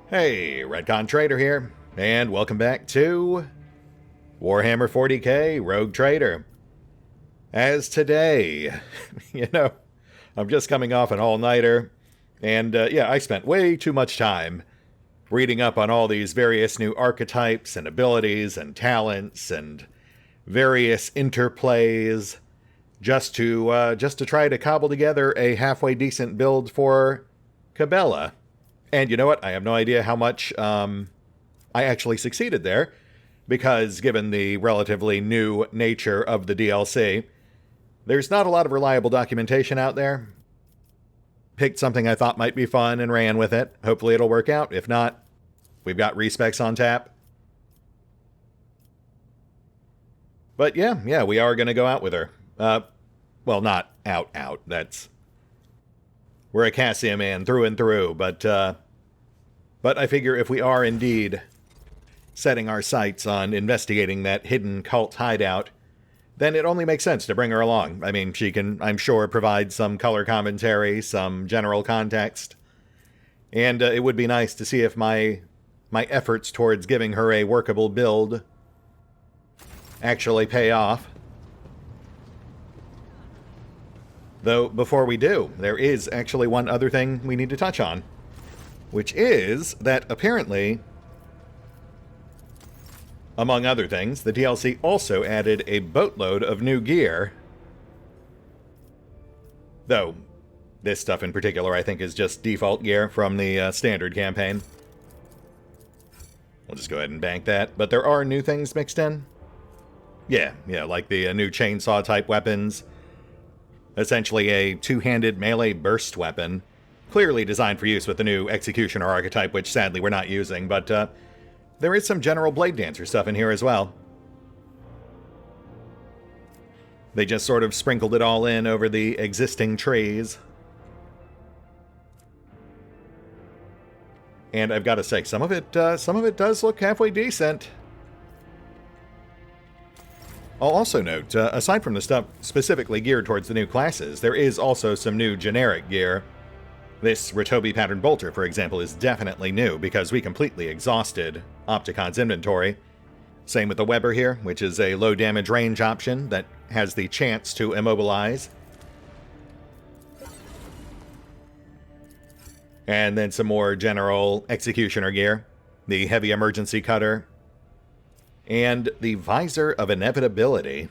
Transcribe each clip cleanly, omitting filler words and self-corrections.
Hey, RetconRaider here, and welcome back to Warhammer 40k Rogue Trader. As today, I'm just coming off an all-nighter, and I spent way too much time reading up on all these various new archetypes and abilities and talents and various interplays just to try to cobble together a halfway decent build for Cabela. And you know what? I have no idea how much I actually succeeded there, because given the relatively new nature of the DLC, there's not a lot of reliable documentation out there. Picked something I thought might be fun and ran with it. Hopefully it'll work out. If not, we've got respecs on tap. But yeah, we are going to go out with her. Well, not out. We're a Cassia man through and through, but I figure if we are indeed setting our sights on investigating that hidden cult hideout, then it only makes sense to bring her along. I mean, she can, I'm sure, provide some color commentary, some general context, and it would be nice to see if my efforts towards giving her a workable build actually pay off. Though, before we do, there is actually one other thing we need to touch on, which is that apparently, among other things, the DLC also added a boatload of new gear. Though, this stuff in particular I think is just default gear from the standard campaign. We'll just go ahead and bank that. But there are new things mixed in. Yeah, like the new chainsaw-type weapons. Essentially a two-handed melee burst weapon, clearly designed for use with the new Executioner archetype, which sadly we're not using, but there is some general Blade Dancer stuff in here as well. They just sort of sprinkled it all in over the existing trees. And I've got to say, some of it does look halfway decent. I'll also note, aside from the stuff specifically geared towards the new classes, there is also some new generic gear. This Ratobi pattern bolter, for example, is definitely new because we completely exhausted Opticon's inventory. Same with the Weber here, which is a low damage range option that has the chance to immobilize. And then some more general Executioner gear. The heavy emergency cutter. And the Visor of Inevitability,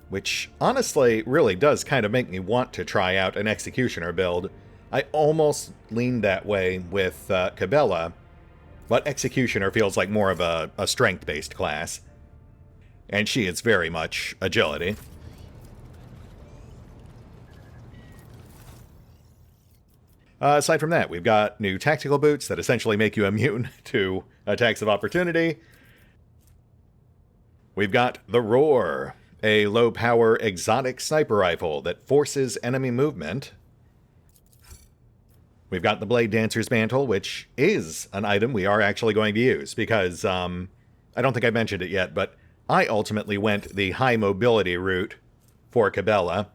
which honestly really does kind of make me want to try out an Executioner build. I almost leaned that way with Cabela, but Executioner feels like more of a strength-based class. And she is very much agility. Aside from that, we've got new tactical boots that essentially make you immune to attacks of opportunity. We've got the Roar, a low-power exotic sniper rifle that forces enemy movement. We've got the Blade Dancer's Mantle, which is an item we are actually going to use, because I don't think I mentioned it yet, but I ultimately went the high mobility route for Cabela.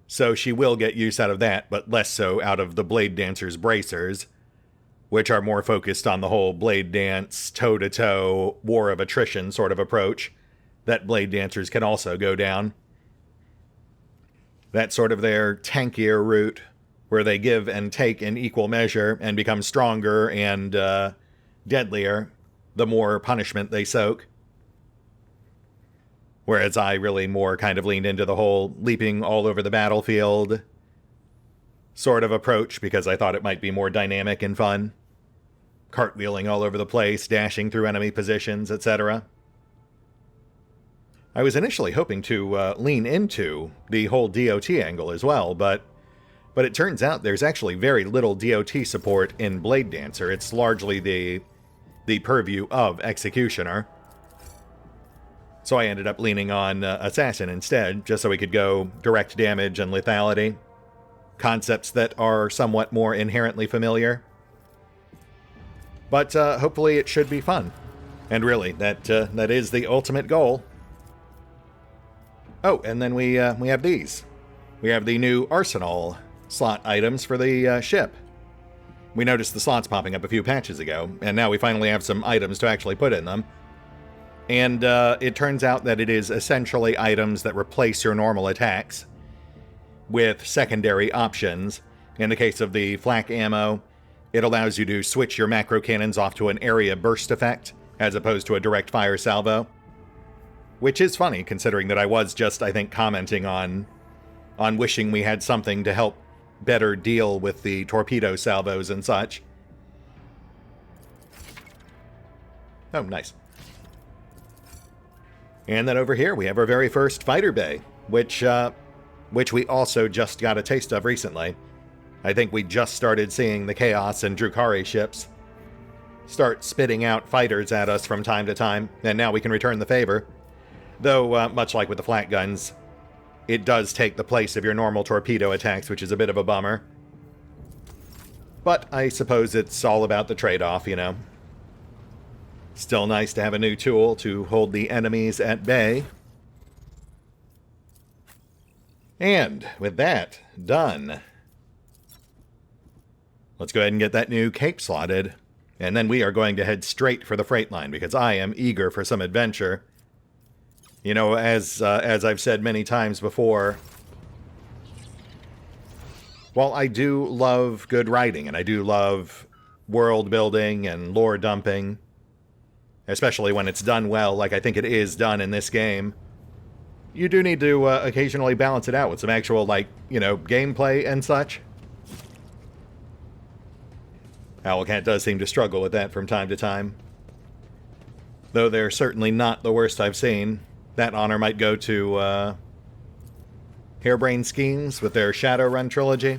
So she will get use out of that, but less so out of the Blade Dancer's bracers, which are more focused on the whole Blade Dance, toe-to-toe, war of attrition sort of approach that Blade Dancers can also go down. That's sort of their tankier route, where they give and take in equal measure and become stronger and deadlier the more punishment they soak. Whereas I really more kind of leaned into the whole leaping all over the battlefield sort of approach, because I thought it might be more dynamic and fun. Cartwheeling all over the place, dashing through enemy positions, etc. I was initially hoping to lean into the whole DOT angle as well, but it turns out there's actually very little DOT support in Blade Dancer. It's largely the purview of Executioner. So I ended up leaning on Assassin instead, just so we could go direct damage and lethality. Concepts that are somewhat more inherently familiar. But hopefully it should be fun. And really, that is the ultimate goal. Oh, and then we have these. We have the new Arsenal slot items for the ship. We noticed the slots popping up a few patches ago, and now we finally have some items to actually put in them. And it turns out that it is essentially items that replace your normal attacks with secondary options. In the case of the flak ammo, it allows you to switch your macro cannons off to an area burst effect, as opposed to a direct fire salvo. Which is funny, considering that I was just, I think, commenting on wishing we had something to help better deal with the torpedo salvos and such. Oh, nice. And then over here we have our very first fighter bay, which we also just got a taste of recently. I think we just started seeing the Chaos and Drukhari ships start spitting out fighters at us from time to time, and now we can return the favor. Though, much like with the flat guns, it does take the place of your normal torpedo attacks, which is a bit of a bummer. But I suppose it's all about the trade-off, you know. Still nice to have a new tool to hold the enemies at bay. And with that done, let's go ahead and get that new cape slotted. And then we are going to head straight for the freight line, because I am eager for some adventure. You know, as I've said many times before, while I do love good writing, and I do love world building and lore dumping, especially when it's done well, like I think it is done in this game, you do need to occasionally balance it out with some actual, like, you know, gameplay and such. Owlcat does seem to struggle with that from time to time. Though they're certainly not the worst I've seen. That honor might go to Harebrained Schemes with their Shadowrun trilogy.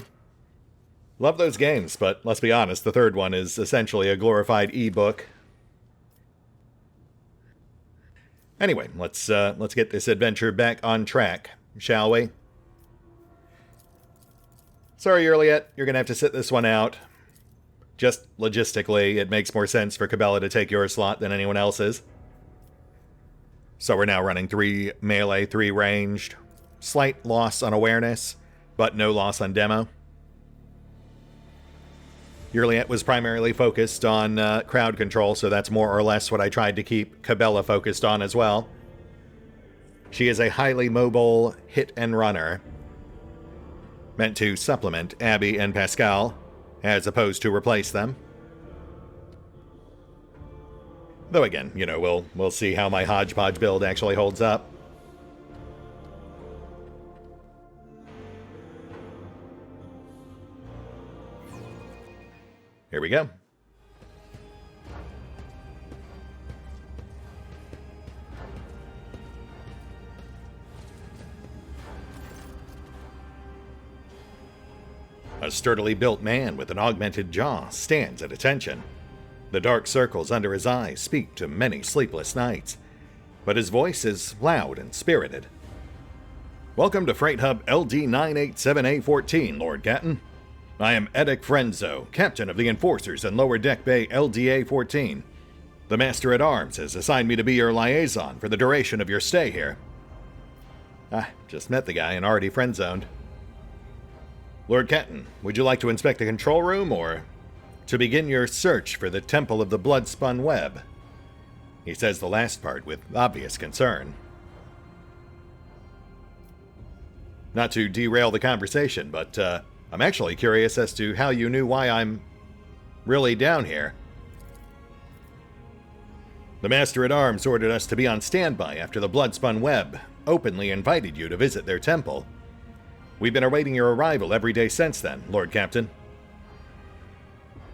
Love those games, but let's be honest, the third one is essentially a glorified e-book. Anyway, let's get this adventure back on track, shall we? Sorry, Earliet, you're gonna have to sit this one out. Just logistically, it makes more sense for Cabela to take your slot than anyone else's. So we're now running 3 melee, 3 ranged. Slight loss on awareness, but no loss on demo. Earliet was primarily focused on crowd control, so that's more or less what I tried to keep Cabela focused on as well. She is a highly mobile hit and runner, meant to supplement Abby and Pascal, as opposed to replace them. Though again, you know, we'll see how my hodgepodge build actually holds up. Here we go. A sturdily built man with an augmented jaw stands at attention. The dark circles under his eyes speak to many sleepless nights, but his voice is loud and spirited. Welcome to Freight Hub LD987A14, Lord Captain. I am Edic Fren-zoned, captain of the Enforcers in Lower Deck Bay LDA-14. The Master-at-Arms has assigned me to be your liaison for the duration of your stay here. Just met the guy and already friend-zoned. Lord Captain, would you like to inspect the control room, or to begin your search for the Temple of the Bloodspun Web? He says the last part with obvious concern. Not to derail the conversation, but I'm actually curious as to how you knew why I'm really down here. The Master-at-Arms ordered us to be on standby after the Bloodspun Web openly invited you to visit their temple. We've been awaiting your arrival every day since then, Lord Captain.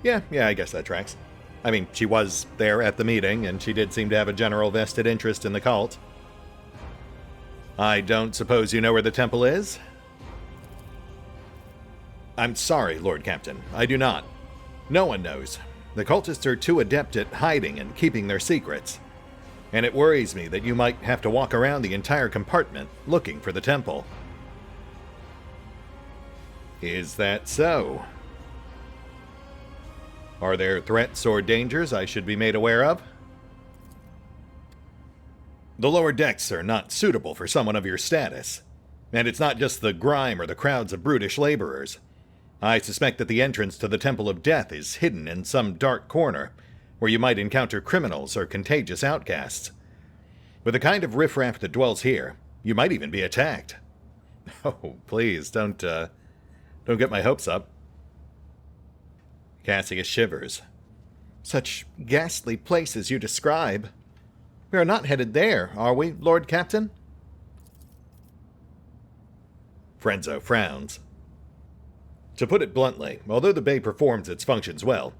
Yeah, I guess that tracks. I mean, she was there at the meeting, and she did seem to have a general vested interest in the cult. I don't suppose you know where the temple is? I'm sorry, Lord Captain, I do not. No one knows. The cultists are too adept at hiding and keeping their secrets. And it worries me that you might have to walk around the entire compartment looking for the temple. Is that so? Are there threats or dangers I should be made aware of? The lower decks are not suitable for someone of your status. And it's not just the grime or the crowds of brutish laborers. I suspect that the entrance to the Temple of Death is hidden in some dark corner, where you might encounter criminals or contagious outcasts. With the kind of riffraff that dwells here, you might even be attacked. Oh, please, don't get my hopes up. Cassius shivers. Such ghastly places you describe. We are not headed there, are we, Lord Captain? Fren-zoned frowns. To put it bluntly, although the Bay performs its functions well,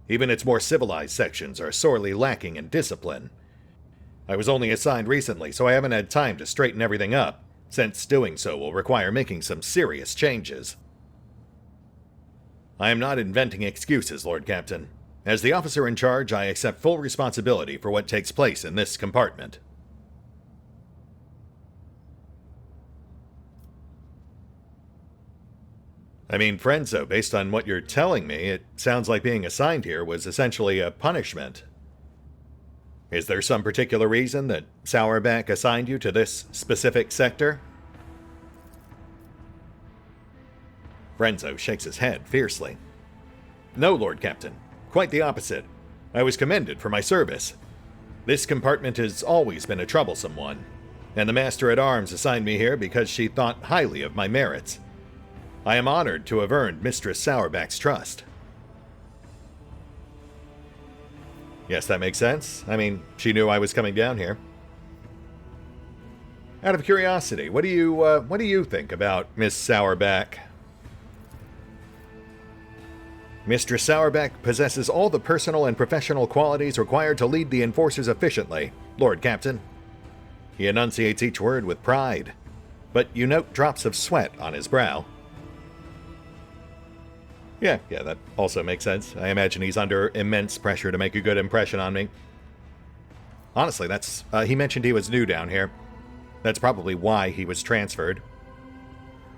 even its more civilized sections are sorely lacking in discipline. I was only assigned recently, so I haven't had time to straighten everything up, since doing so will require making some serious changes. I am not inventing excuses, Lord Captain. As the officer in charge, I accept full responsibility for what takes place in this compartment. I mean, Fren-zoned, based on what you're telling me, it sounds like being assigned here was essentially a punishment. Is there some particular reason that Sauerback assigned you to this specific sector? Fren-zoned shakes his head fiercely. No, Lord Captain. Quite the opposite. I was commended for my service. This compartment has always been a troublesome one, and the Master-at-Arms assigned me here because she thought highly of my merits. I am honored to have earned Mistress Sauerback's trust. Yes, that makes sense. I mean, she knew I was coming down here. Out of curiosity, what do you think about Miss Sauerback? Mistress Sauerback possesses all the personal and professional qualities required to lead the Enforcers efficiently, Lord Captain. He enunciates each word with pride, but you note drops of sweat on his brow. Yeah, that also makes sense. I imagine he's under immense pressure to make a good impression on me. Honestly, he mentioned he was new down here. That's probably why he was transferred.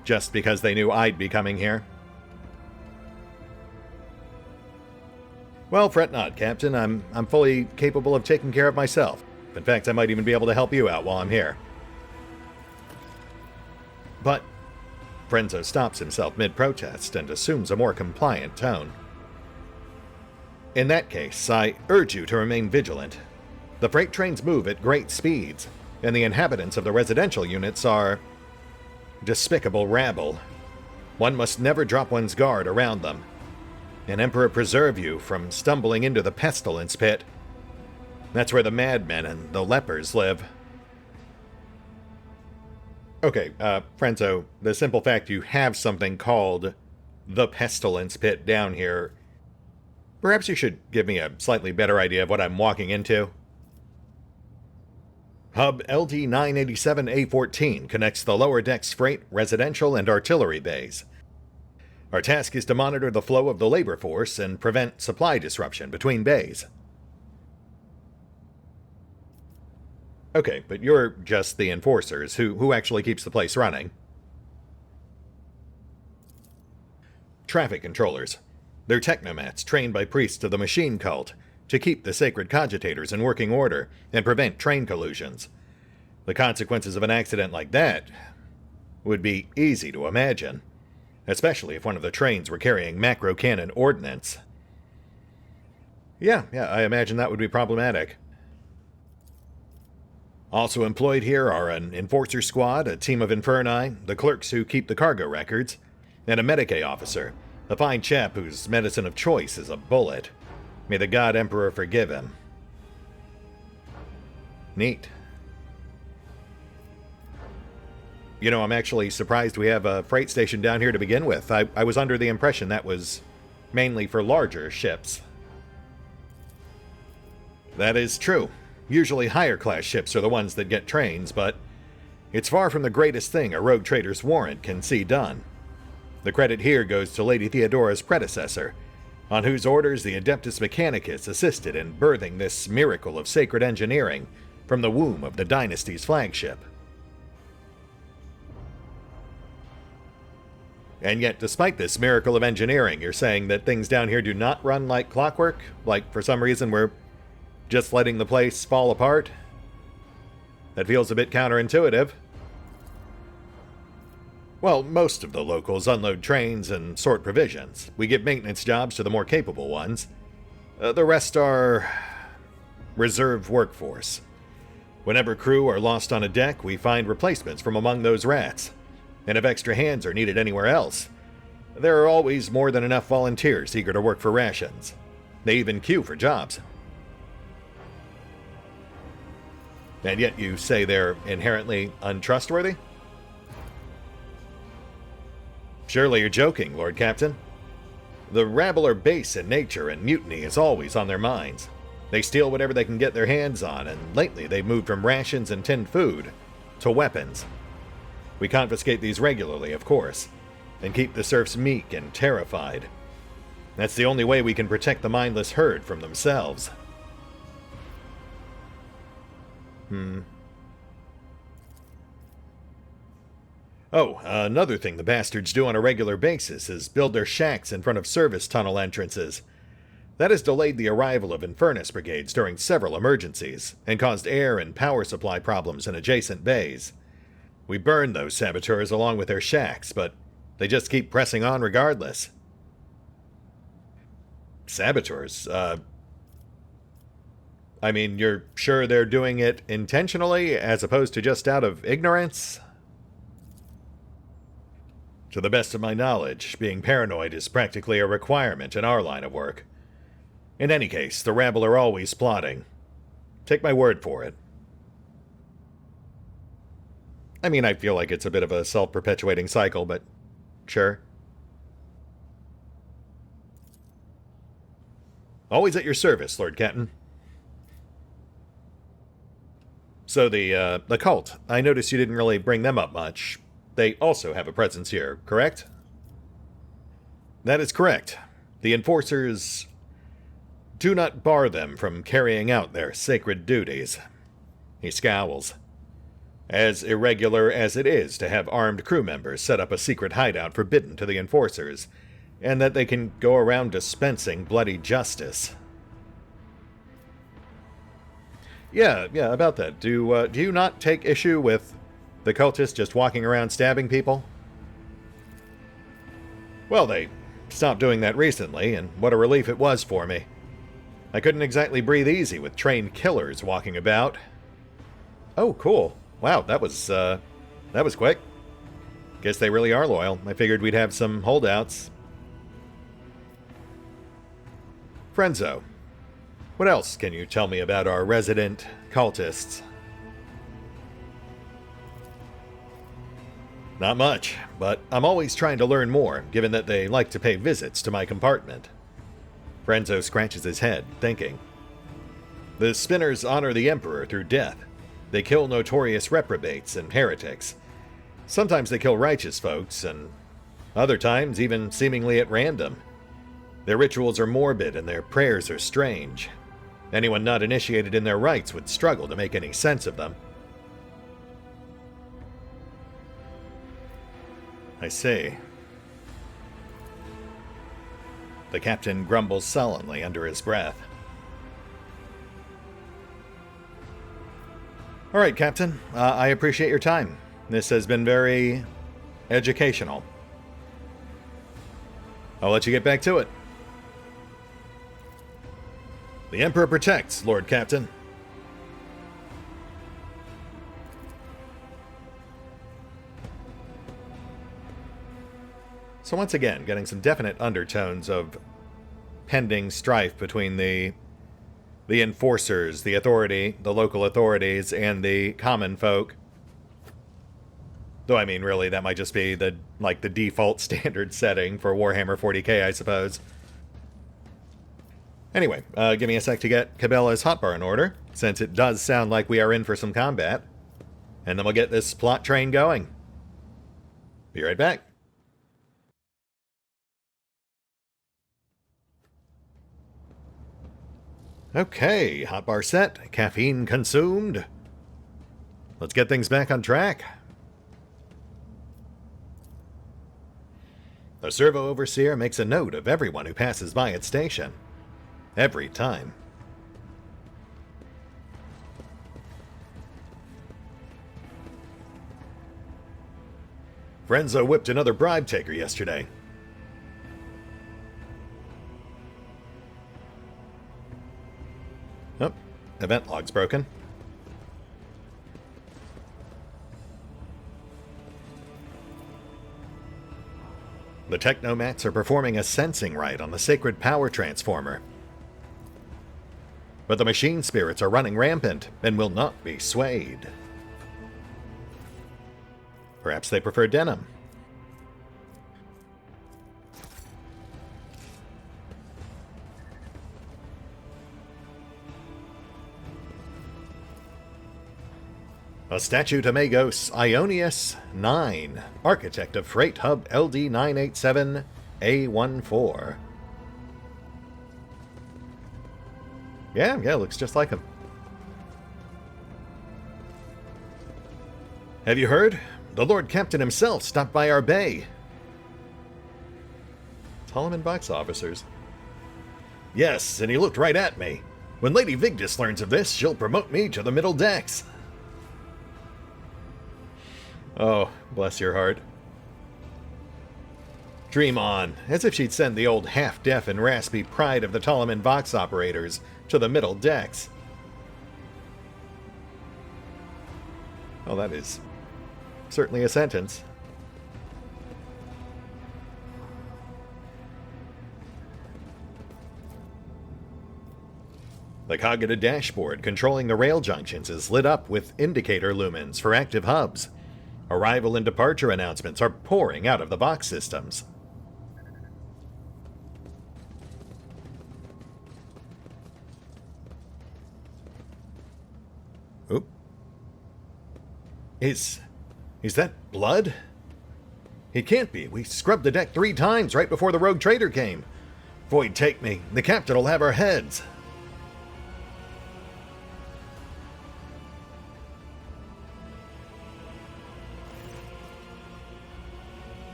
Just because they knew I'd be coming here. Well, fret not, Captain. I'm fully capable of taking care of myself. In fact, I might even be able to help you out while I'm here. But Fren-zoned stops himself mid-protest and assumes a more compliant tone. In that case, I urge you to remain vigilant. The freight trains move at great speeds, and the inhabitants of the residential units are despicable rabble. One must never drop one's guard around them. And Emperor preserve you from stumbling into the pestilence pit. That's where the madmen and the lepers live. Okay, Fren-zoned, the simple fact you have something called the pestilence pit down here, perhaps you should give me a slightly better idea of what I'm walking into. Hub LD-987A14 connects the lower decks freight, residential, and artillery bays. Our task is to monitor the flow of the labor force and prevent supply disruption between bays. Okay, but you're just the enforcers. Who actually keeps the place running? Traffic controllers. They're technomats trained by priests of the machine cult to keep the sacred cogitators in working order and prevent train collisions. The consequences of an accident like that would be easy to imagine, especially if one of the trains were carrying macro cannon ordnance. Yeah, I imagine that would be problematic. Also employed here are an enforcer squad, a team of Inferni, the clerks who keep the cargo records, and a Medicae officer, a fine chap whose medicine of choice is a bullet. May the God Emperor forgive him. Neat. You know, I'm actually surprised we have a freight station down here to begin with. I was under the impression that was mainly for larger ships. That is true. Usually higher-class ships are the ones that get trains, but it's far from the greatest thing a rogue trader's warrant can see done. The credit here goes to Lady Theodora's predecessor, on whose orders the Adeptus Mechanicus assisted in birthing this miracle of sacred engineering from the womb of the dynasty's flagship. And yet, despite this miracle of engineering, you're saying that things down here do not run like clockwork? Like, for some reason, we're just letting the place fall apart? That feels a bit counterintuitive. Well, most of the locals unload trains and sort provisions. We give maintenance jobs to the more capable ones. The rest are reserve workforce. Whenever crew are lost on a deck, we find replacements from among those rats. And if extra hands are needed anywhere else, there are always more than enough volunteers eager to work for rations. They even queue for jobs. And yet you say they're inherently untrustworthy? Surely you're joking, Lord Captain. The rabble are base in nature, and mutiny is always on their minds. They steal whatever they can get their hands on, and lately they've moved from rations and tinned food to weapons. We confiscate these regularly, of course, and keep the serfs meek and terrified. That's the only way we can protect the mindless herd from themselves. Oh, another thing the bastards do on a regular basis is build their shacks in front of service tunnel entrances. That has delayed the arrival of Infernus brigades during several emergencies, and caused air and power supply problems in adjacent bays. We burn those saboteurs along with their shacks, but they just keep pressing on regardless. Saboteurs? I mean, you're sure they're doing it intentionally, as opposed to just out of ignorance? To the best of my knowledge, being paranoid is practically a requirement in our line of work. In any case, the rabble are always plotting. Take my word for it. I mean, I feel like it's a bit of a self-perpetuating cycle, but sure. Always at your service, Lord Captain. So the cult, I noticed you didn't really bring them up much. They also have a presence here, correct? That is correct. The enforcers do not bar them from carrying out their sacred duties. He scowls. As irregular as it is to have armed crew members set up a secret hideout forbidden to the enforcers, and that they can go around dispensing bloody justice. Yeah, about that. Do you not take issue with the cultists just walking around stabbing people? Well, they stopped doing that recently, and what a relief it was for me. I couldn't exactly breathe easy with trained killers walking about. Oh, cool. Wow, that was quick. Guess they really are loyal. I figured we'd have some holdouts. Frenzo, what else can you tell me about our resident cultists? Not much, but I'm always trying to learn more, given that they like to pay visits to my compartment. Frenzo scratches his head, thinking. The Spinners honor the Emperor through death. They kill notorious reprobates and heretics. Sometimes they kill righteous folks, and other times even seemingly at random. Their rituals are morbid and their prayers are strange. Anyone not initiated in their rites would struggle to make any sense of them. I see. The captain grumbles sullenly under his breath. All right, Captain. I appreciate your time. This has been very educational. I'll let you get back to it. The Emperor protects, Lord Captain. So once again, getting some definite undertones of pending strife between the enforcers, the authority, the local authorities, and the common folk. Though, I mean, really, that might just be the default standard setting for Warhammer 40k, I suppose. Anyway, give me a sec to get Cabela's hotbar in order, since it does sound like we are in for some combat. And then we'll get this plot train going. Be right back. Okay, hotbar set, caffeine consumed. Let's get things back on track. The servo overseer makes a note of everyone who passes by its station. Every time. Fren-zoned whipped another bribe taker yesterday. Oh, event log's broken. The Technomats are performing a sensing rite on the sacred power transformer. But the machine spirits are running rampant and will not be swayed. Perhaps they prefer denim. A statue to Magos Ionius 9, architect of Freight Hub LD987A14. Yeah, looks just like him. Have you heard? The Lord Captain himself stopped by our bay. Tolleman box officers. Yes, and he looked right at me. When Lady Vigdis learns of this, she'll promote me to the middle decks. Oh, bless your heart. Dream on, as if she'd send the old half-deaf and raspy pride of the Tolleman box operators to the middle decks. Well, that is certainly a sentence. The cognitive dashboard controlling the rail junctions is lit up with indicator lumens for active hubs. Arrival and departure announcements are pouring out of the box systems. Oop. Is that blood? It can't be. We scrubbed the deck 3 times right before the rogue trader came. Void take me. The captain will have our heads.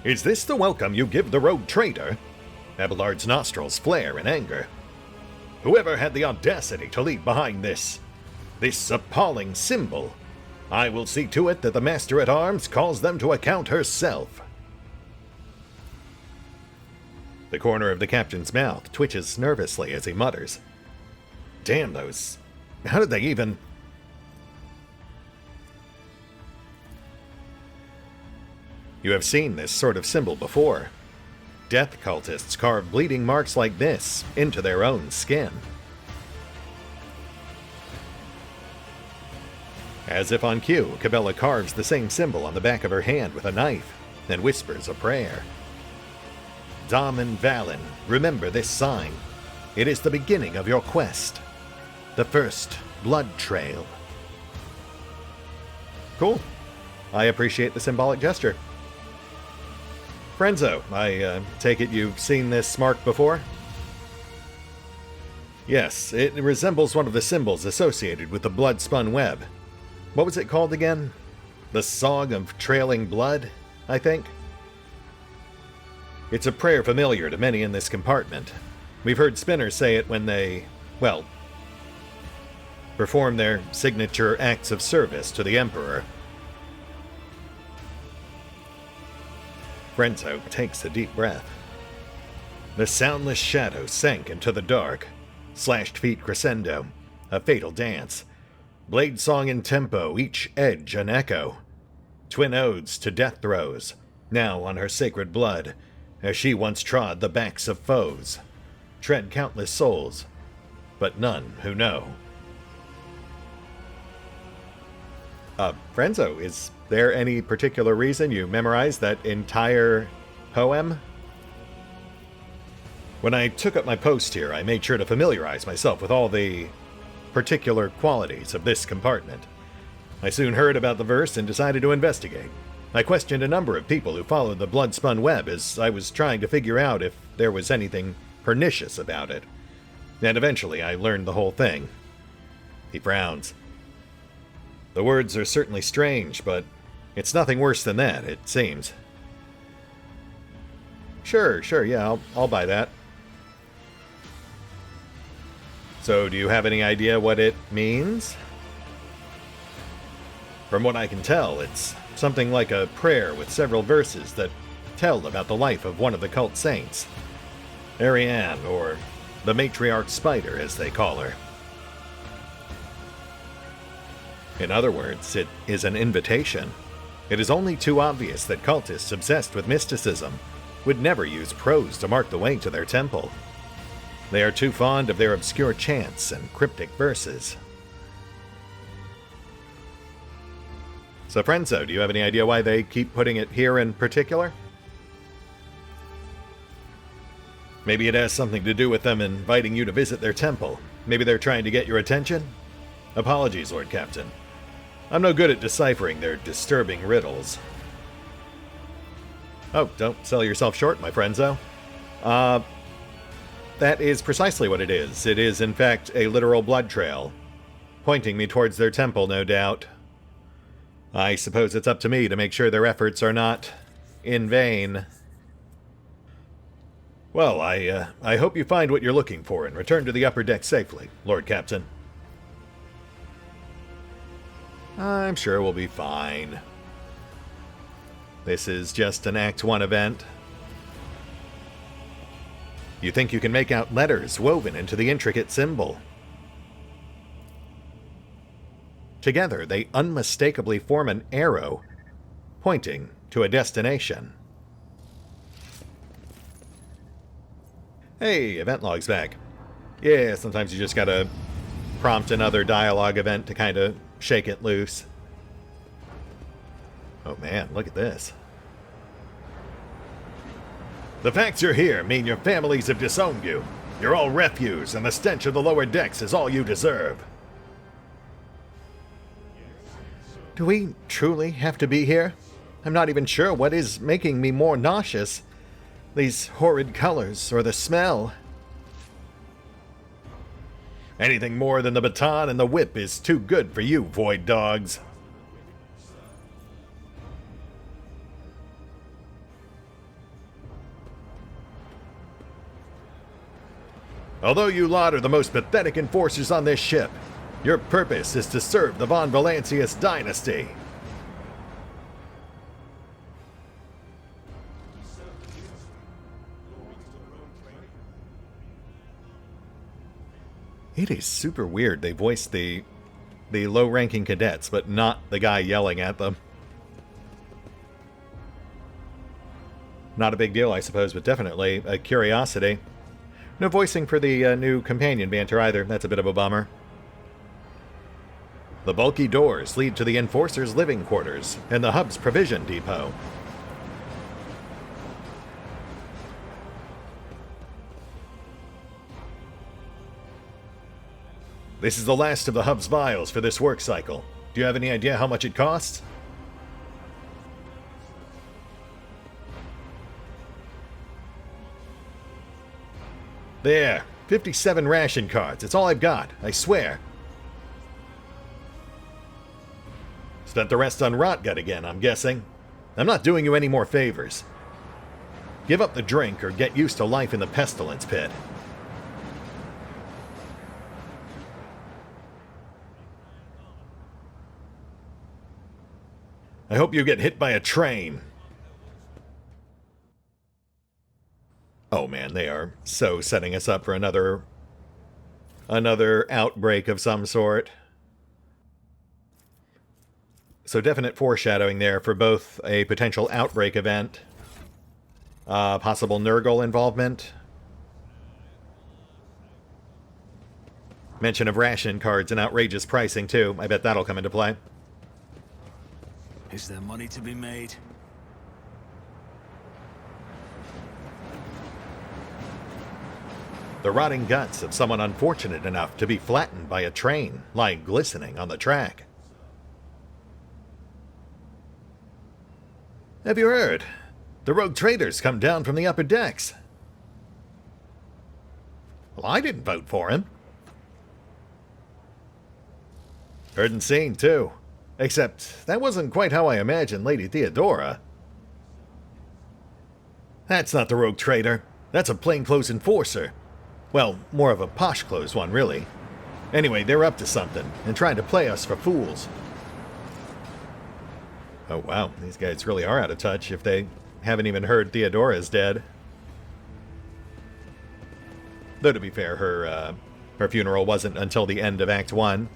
Is this the welcome you give the rogue trader? Abelard's nostrils flare in anger. Whoever had the audacity to leave behind this appalling symbol, I will see to it that the Master-at-Arms calls them to account herself. The corner of the captain's mouth twitches nervously as he mutters. Damn those. How did they even... You have seen this sort of symbol before. Death cultists carve bleeding marks like this into their own skin. As if on cue, Cabela carves the same symbol on the back of her hand with a knife, and whispers a prayer. Dom and Valen, remember this sign. It is the beginning of your quest. The first blood trail. Cool. I appreciate the symbolic gesture. Frenzo, I take it you've seen this mark before? Yes, it resembles one of the symbols associated with the blood-spun web. What was it called again? The Song of Trailing Blood, I think? It's a prayer familiar to many in this compartment. We've heard spinners say it when they, well, perform their signature acts of service to the Emperor. Frenzo takes a deep breath. The soundless shadow sank into the dark. Slashed feet crescendo. A fatal dance. Blade song in tempo, each edge an echo. Twin odes to death throes, now on her sacred blood, as she once trod the backs of foes. Tread countless souls, but none who know. Frenzo, is there any particular reason you memorized that entire poem? When I took up my post here, I made sure to familiarize myself with all the particular qualities of this compartment. I soon heard about the verse and decided to investigate. I questioned a number of people who followed the blood-spun web as I was trying to figure out if there was anything pernicious about it. And eventually I learned the whole thing. He frowns. The words are certainly strange, but it's nothing worse than that, it seems. Sure, yeah, I'll buy that. So, do you have any idea what it means? From what I can tell, it's Something like a prayer with several verses that tell about the life of one of the cult saints. Ariane, or the Matriarch Spider, as they call her. In other words, it is an invitation. It is only too obvious that cultists obsessed with mysticism would never use prose to mark the way to their temple. They are too fond of their obscure chants and cryptic verses. So, Fren-zoned, do you have any idea why they keep putting it here in particular? Maybe it has something to do with them inviting you to visit their temple. Maybe they're trying to get your attention? Apologies, Lord Captain. I'm no good at deciphering their disturbing riddles. Oh, don't sell yourself short, my Fren-zoned. That is precisely what it is. It is, in fact, a literal blood trail. Pointing me towards their temple, no doubt. I suppose it's up to me to make sure their efforts are not in vain. Well, I hope you find what you're looking for and return to the upper deck safely, Lord Captain. I'm sure we'll be fine. This is just an Act 1 event. You think you can make out letters woven into the intricate symbol. Together, they unmistakably form an arrow, pointing to a destination. Hey, event log's back. Yeah, sometimes you just gotta prompt another dialogue event to kind of shake it loose. Oh man, look at this. The facts you're here mean your families have disowned you. You're all refuse, and the stench of the lower decks is all you deserve. Do we truly have to be here? I'm not even sure what is making me more nauseous. These horrid colors, or the smell. Anything more than the baton and the whip is too good for you, void dogs. Although you lot are the most pathetic enforcers on this ship, your purpose is to serve the Von Valancius dynasty. It is super weird they voiced the low-ranking cadets, but not the guy yelling at them. Not a big deal, I suppose, but definitely a curiosity. No voicing for the new companion banter either. That's a bit of a bummer. The bulky doors lead to the Enforcer's living quarters and the hub's provision depot. This is the last of the hub's vials for this work cycle. Do you have any idea how much it costs? There, 57 ration cards. It's all I've got, I swear. Spent the rest on rotgut again, I'm guessing. I'm not doing you any more favors. Give up the drink or get used to life in the pestilence pit. I hope you get hit by a train. Oh man, they are so setting us up for another outbreak of some sort. So definite foreshadowing there for both a potential outbreak event, possible Nurgle involvement, mention of ration cards and outrageous pricing too. I bet that'll come into play. Is there money to be made? The rotting guts of someone unfortunate enough to be flattened by a train lying glistening on the track. Have you heard? The rogue trader's come down from the upper decks. Well, I didn't vote for him. Heard and seen, too. Except, that wasn't quite how I imagined Lady Theodora. That's not the rogue trader. That's a plainclothes enforcer. Well, more of a posh-clothes one, really. Anyway, they're up to something, and trying to play us for fools. Oh wow, these guys really are out of touch if they haven't even heard Theodora's dead. Though to be fair, her funeral wasn't until the end of Act 1.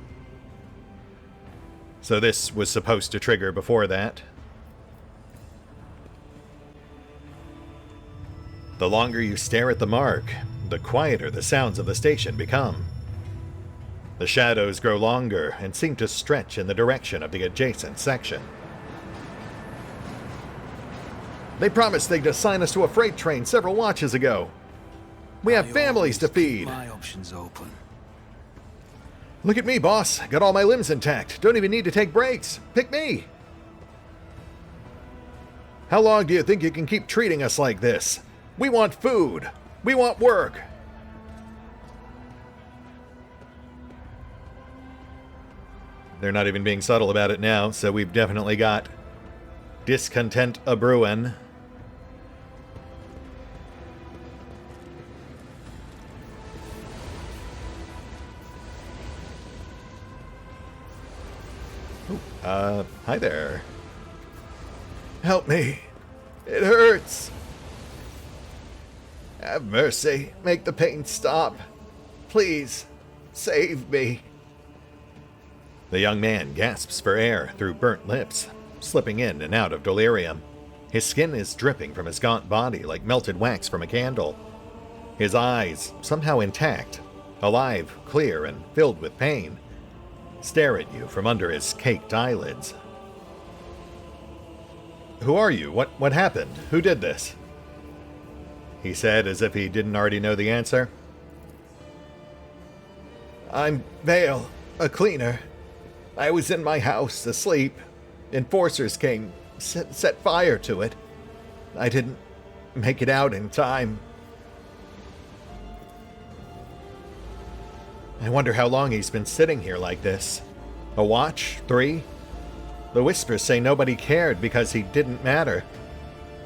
So this was supposed to trigger before that. The longer you stare at the mark, the quieter the sounds of the station become. The shadows grow longer and seem to stretch in the direction of the adjacent section. They promised they'd assign us to a freight train several watches ago. We have families to feed. My options open. Look at me, boss. Got all my limbs intact. Don't even need to take breaks. Pick me. How long do you think you can keep treating us like this? We want food. We want work. They're not even being subtle about it now, so we've definitely got discontent a-brewin'. Hi there. Help me. It hurts. Have mercy. Make the pain stop. Please, save me. The young man gasps for air through burnt lips, slipping in and out of delirium. His skin is dripping from his gaunt body like melted wax from a candle. His eyes, somehow intact, alive, clear, and filled with pain, stare at you from under his caked eyelids. Who are you? What happened? Who did this? He said as if he didn't already know the answer. I'm Vale, a cleaner. I was in my house, asleep. Enforcers came, set fire to it. I didn't make it out in time. I wonder how long he's been sitting here like this. A watch? 3? The Whispers say nobody cared because he didn't matter.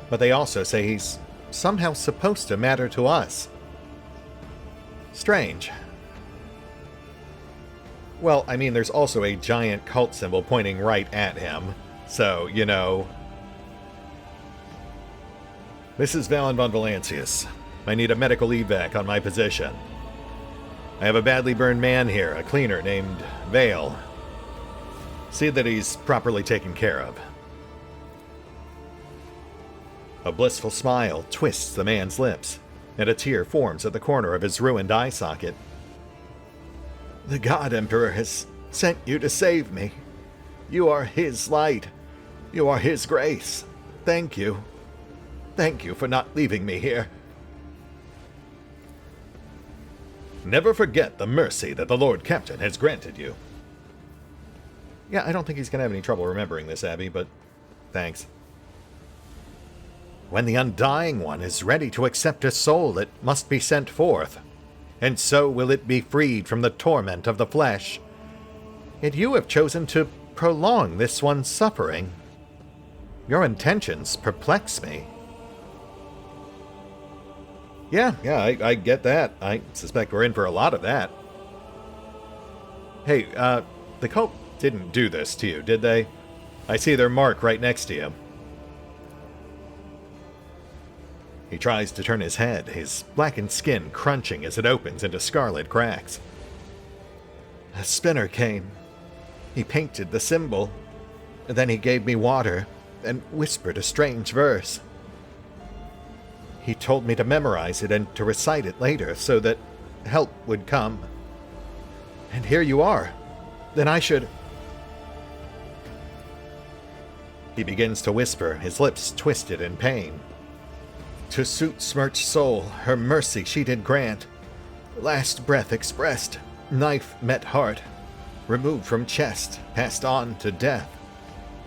But they also say he's somehow supposed to matter to us. Strange. Well, I mean, there's also a giant cult symbol pointing right at him. So, you know. This is Valen von Valancius. I need a medical evac on my position. I have a badly burned man here, a cleaner named Vale. See that he's properly taken care of. A blissful smile twists the man's lips, and a tear forms at the corner of his ruined eye socket. The God Emperor has sent you to save me. You are his light. You are his grace. Thank you. Thank you for not leaving me here. Never forget the mercy that the Lord Captain has granted you. Yeah, I don't think he's going to have any trouble remembering this, Abby, but thanks. When the Undying One is ready to accept a soul, it must be sent forth, and so will it be freed from the torment of the flesh. Yet you have chosen to prolong this one's suffering. Your intentions perplex me. Yeah, I get that. I suspect we're in for a lot of that. Hey, the cult didn't do this to you, did they? I see their mark right next to you. He tries to turn his head, his blackened skin crunching as it opens into scarlet cracks. A spinner came. He painted the symbol. Then he gave me water and whispered a strange verse. He told me to memorize it and to recite it later so that help would come. And here you are. Then I should... He begins to whisper, his lips twisted in pain. To suit smirched soul, her mercy she did grant. Last breath expressed, knife met heart. Removed from chest, passed on to death.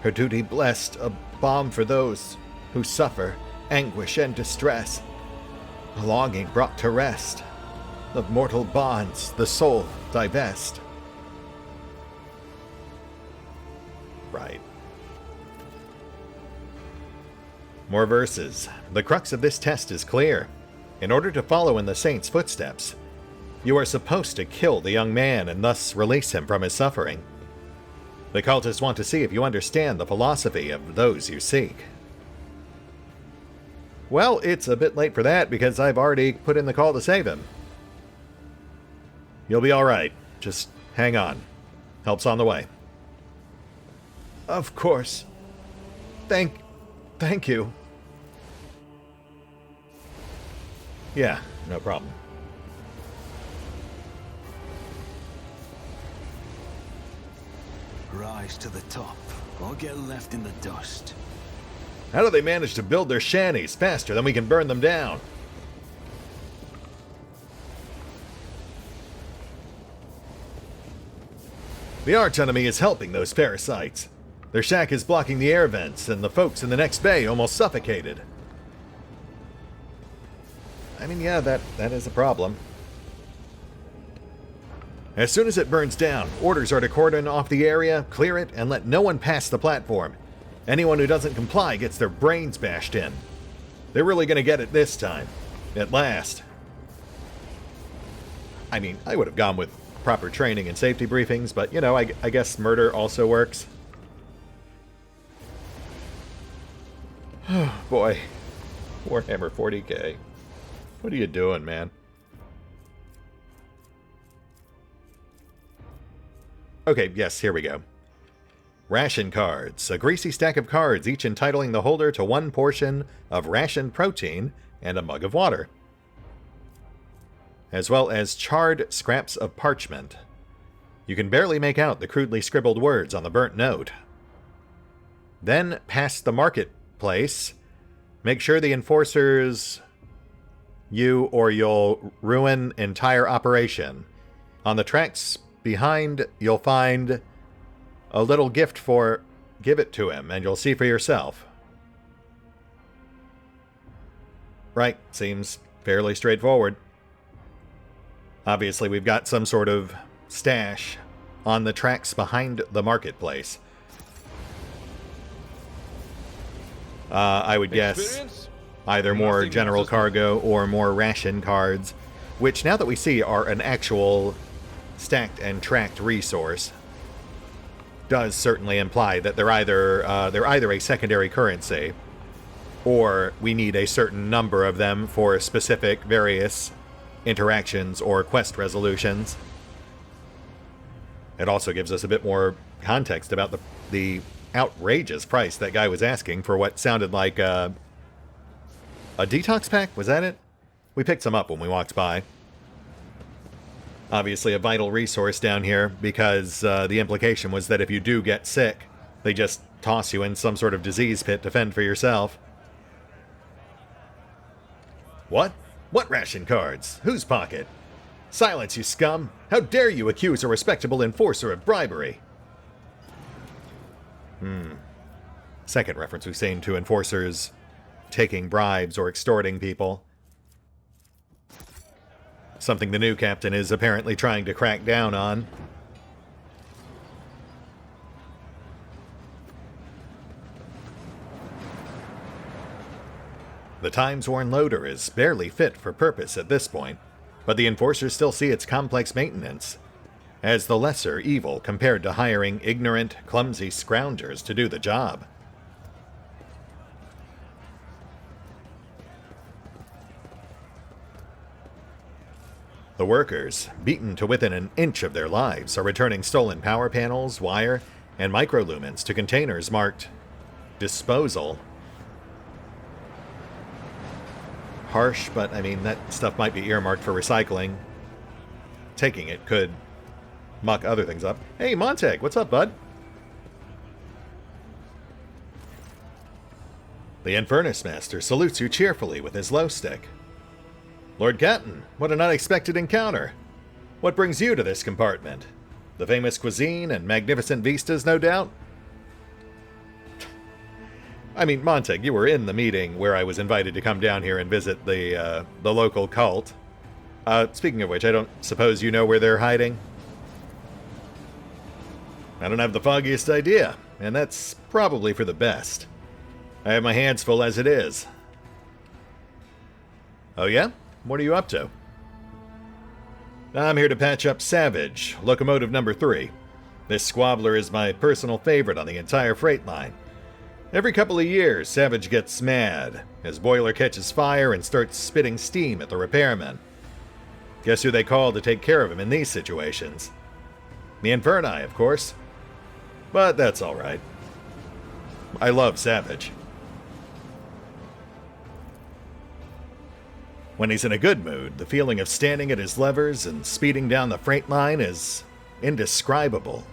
Her duty blessed, a balm for those who suffer anguish and distress. A longing brought to rest. Of mortal bonds the soul divest. Right. More verses. The crux of this test is clear. In order to follow in the saint's footsteps, you are supposed to kill the young man and thus release him from his suffering. The cultists want to see if you understand the philosophy of those you seek. Well, it's a bit late for that because I've already put in the call to save him. You'll be alright. Just hang on. Help's on the way. Of course. Thank you. Yeah, no problem. Rise to the top, or get left in the dust. How do they manage to build their shanties faster than we can burn them down? The arch enemy is helping those parasites. Their shack is blocking the air vents, and the folks in the next bay almost suffocated. I mean, yeah, that is a problem. As soon as it burns down, orders are to cordon off the area, clear it, and let no one pass the platform. Anyone who doesn't comply gets their brains bashed in. They're really going to get it this time. At last. I mean, I would have gone with proper training and safety briefings, but, you know, I guess murder also works. Oh, boy. Warhammer 40k. What are you doing, man? Okay, yes, here we go. Ration cards. A greasy stack of cards, each entitling the holder to 1 portion of rationed protein and a mug of water. As well as charred scraps of parchment. You can barely make out the crudely scribbled words on the burnt note. Then, past the marketplace, make sure the enforcers you or you'll ruin entire operation. On the tracks behind, you'll find a little gift for... Give it to him, and you'll see for yourself. Right, seems fairly straightforward. Obviously, we've got some sort of stash on the tracks behind the marketplace. I would guess either more general cargo or more ration cards, which now that we see are an actual stacked and tracked resource, does certainly imply that they're either a secondary currency, or we need a certain number of them for specific various interactions or quest resolutions. It also gives us a bit more context about the outrageous price that guy was asking for what sounded like a detox pack. Was that it? We picked some up when we walked by. Obviously a vital resource down here, because the implication was that if you do get sick, they just toss you in some sort of disease pit to fend for yourself. What? What ration cards? Whose pocket? Silence, you scum! How dare you accuse a respectable enforcer of bribery? Second reference we've seen to enforcers taking bribes or extorting people. Something the new captain is apparently trying to crack down on. The Times-worn loader is barely fit for purpose at this point, but the enforcers still see its complex maintenance as the lesser evil compared to hiring ignorant, clumsy scroungers to do the job. The workers, beaten to within an inch of their lives, are returning stolen power panels, wire, and microlumens to containers marked disposal. Harsh, but I mean, that stuff might be earmarked for recycling. Taking it could muck other things up. Hey, Montag, what's up, bud? The Infernus Master salutes you cheerfully with his glow stick. Lord Captain, what an unexpected encounter. What brings you to this compartment? The famous cuisine and magnificent vistas, no doubt? I mean, Montag, you were in the meeting where I was invited to come down here and visit the local cult. Speaking of which, I don't suppose you know where they're hiding? I don't have the foggiest idea, and that's probably for the best. I have my hands full as it is. Oh yeah? What are you up to? I'm here to patch up Savage, locomotive number 3. This squabbler is my personal favorite on the entire freight line. Every couple of years, Savage gets mad. His boiler catches fire and starts spitting steam at the repairmen. Guess who they call to take care of him in these situations? The Inferni, of course. But that's alright. I love Savage. When he's in a good mood, the feeling of standing at his levers and speeding down the freight line is indescribable.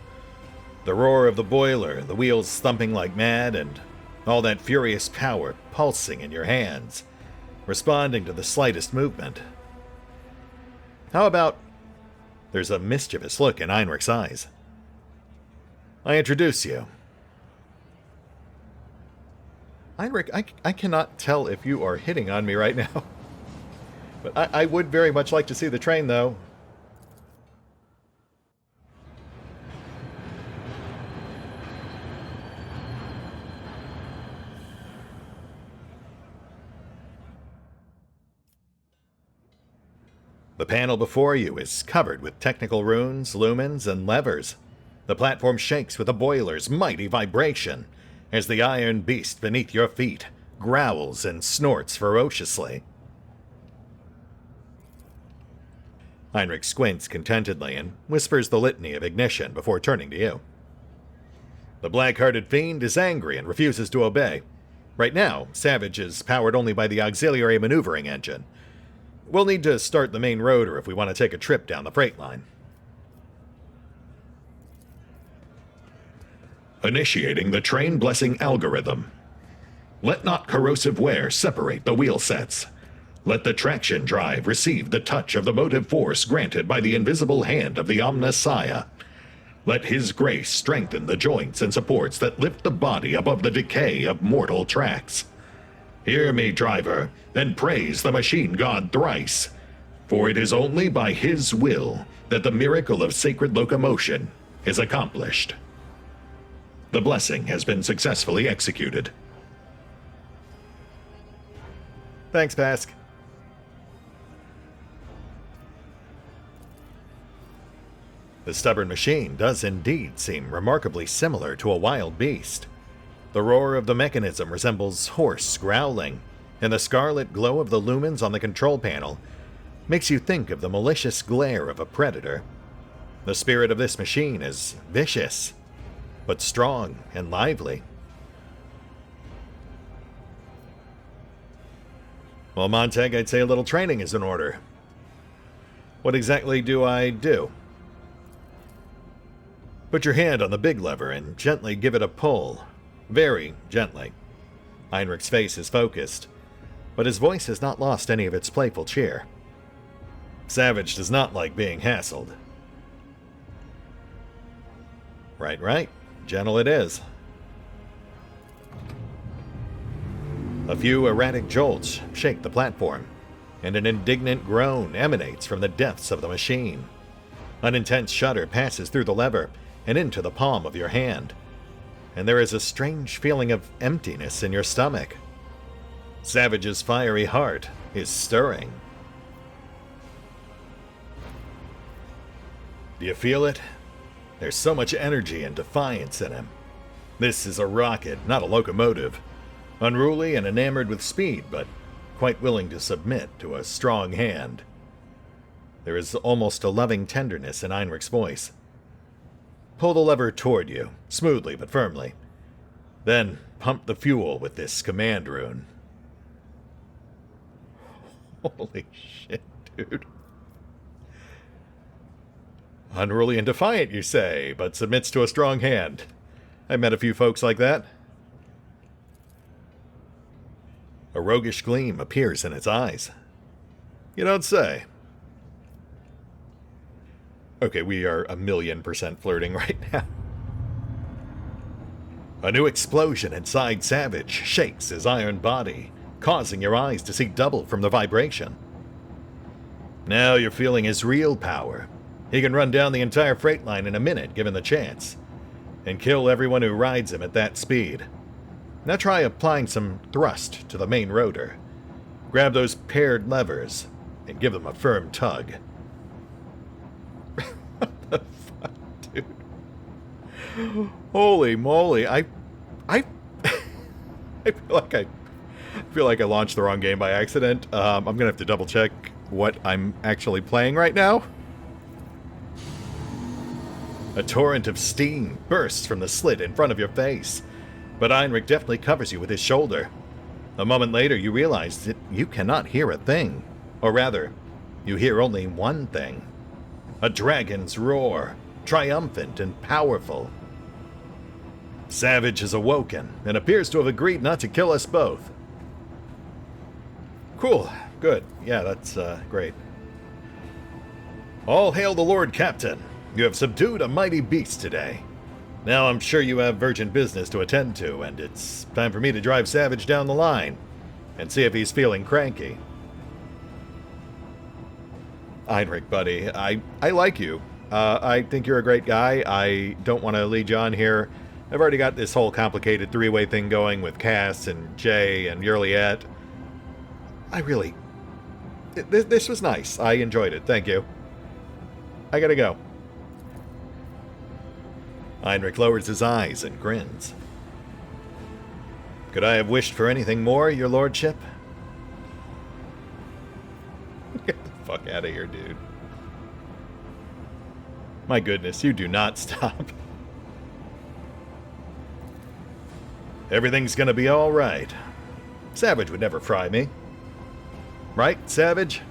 The roar of the boiler, the wheels thumping like mad, and all that furious power pulsing in your hands, responding to the slightest movement. How about... There's a mischievous look in Heinrich's eyes. I introduce you. Heinrich, I cannot tell if you are hitting on me right now. But I would very much like to see the train, though. The panel before you is covered with technical runes, lumens, and levers. The platform shakes with the boiler's mighty vibration as the iron beast beneath your feet growls and snorts ferociously. Heinrich squints contentedly and whispers the litany of ignition before turning to you. The black-hearted fiend is angry and refuses to obey. Right now, Savage is powered only by the auxiliary maneuvering engine. We'll need to start the main rotor if we want to take a trip down the freight line. Initiating the train blessing algorithm. Let not corrosive wear separate the wheel sets. Let the traction drive receive the touch of the motive force granted by the invisible hand of the Omnissiah. Let his grace strengthen the joints and supports that lift the body above the decay of mortal tracks. Hear me, driver, and praise the machine god thrice, for it is only by his will that the miracle of sacred locomotion is accomplished. The blessing has been successfully executed. Thanks, Pask. The stubborn machine does indeed seem remarkably similar to a wild beast. The roar of the mechanism resembles hoarse growling, and the scarlet glow of the lumens on the control panel makes you think of the malicious glare of a predator. The spirit of this machine is vicious, but strong and lively. Well, Montag, I'd say a little training is in order. What exactly do I do? Put your hand on the big lever and gently give it a pull. Very gently. Heinrich's face is focused, but his voice has not lost any of its playful cheer. Savage does not like being hassled. Right. Gentle it is. A few erratic jolts shake the platform, and an indignant groan emanates from the depths of the machine. An intense shudder passes through the lever and into the palm of your hand, and there is a strange feeling of emptiness in your stomach. Savage's fiery heart is stirring. Do you feel it? There's so much energy and defiance in him. This is a rocket, not a locomotive. Unruly and enamored with speed, but quite willing to submit to a strong hand. There is almost a loving tenderness in Heinrich's voice. Pull the lever toward you, smoothly but firmly. Then pump the fuel with this command rune. Holy shit, dude. Unruly and defiant, you say, but submits to a strong hand. I met a few folks like that. A roguish gleam appears in its eyes. You don't say. Okay, we are 1,000,000% flirting right now. A new explosion inside Savage shakes his iron body, causing your eyes to see double from the vibration. Now you're feeling his real power. He can run down the entire freight line in a minute given the chance, and kill everyone who rides him at that speed. Now try applying some thrust to the main rotor. Grab those paired levers and give them a firm tug. What the fuck, dude? Holy moly! I I feel like I launched the wrong game by accident. I'm gonna have to double check what I'm actually playing right now. A torrent of steam bursts from the slit in front of your face, but Heinrich deftly covers you with his shoulder. A moment later, you realize that you cannot hear a thing. Or rather, you hear only one thing. A dragon's roar, triumphant and powerful. Savage has awoken and appears to have agreed not to kill us both. Cool. Good. Yeah, that's great. All hail the Lord Captain. You have subdued a mighty beast today. Now I'm sure you have urgent business to attend to, and it's time for me to drive Savage down the line and see if he's feeling cranky. Heinrich, buddy, I like you. I think you're a great guy. I don't want to lead you on here. I've already got this whole complicated three-way thing going with Cass and Jay and Yurliette. This was nice. I enjoyed it. Thank you. I gotta go. Heinrich lowers his eyes and grins. Could I have wished for anything more, your lordship? Get the fuck out of here, dude. My goodness, you do not stop. Everything's gonna be alright. Savage would never fry me. Right, Savage?